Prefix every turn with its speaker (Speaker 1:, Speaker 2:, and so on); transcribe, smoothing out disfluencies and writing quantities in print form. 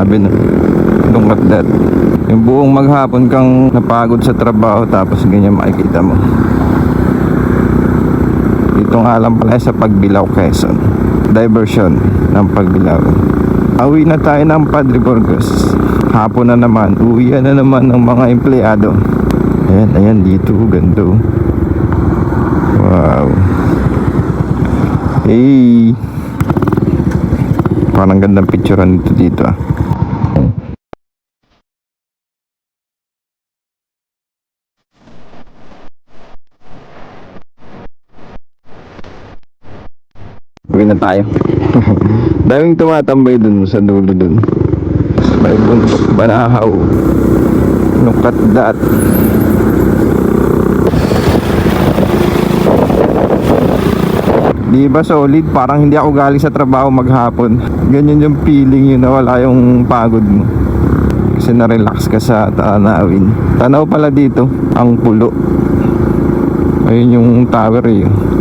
Speaker 1: Grabe na. Look at that. Yung buong maghapon kang napagod sa trabaho, tapos ganyan makikita mo. Dito nga lang pala sa Pagbilao, Quezon. Diversion ng Pagbilao. Awi na tayo ng Padre Burgos. Hapon na naman, uwi na naman ng mga empleyado. Ayan, ayan dito, ganda. Wow. Hey, parang gandang picturean dito ah. Uwi na tayo. Daming tumatambay dun sa dulo dun. May bundok Banahaw. Look at that. Di ba solid? Parang hindi ako galing sa trabaho maghapon. Ganyan yung feeling yun, na wala yung pagod mo. Kasi na-relax ka sa tanawin. Tanaw pala dito, ang Pulo. Ayun yung tower eh.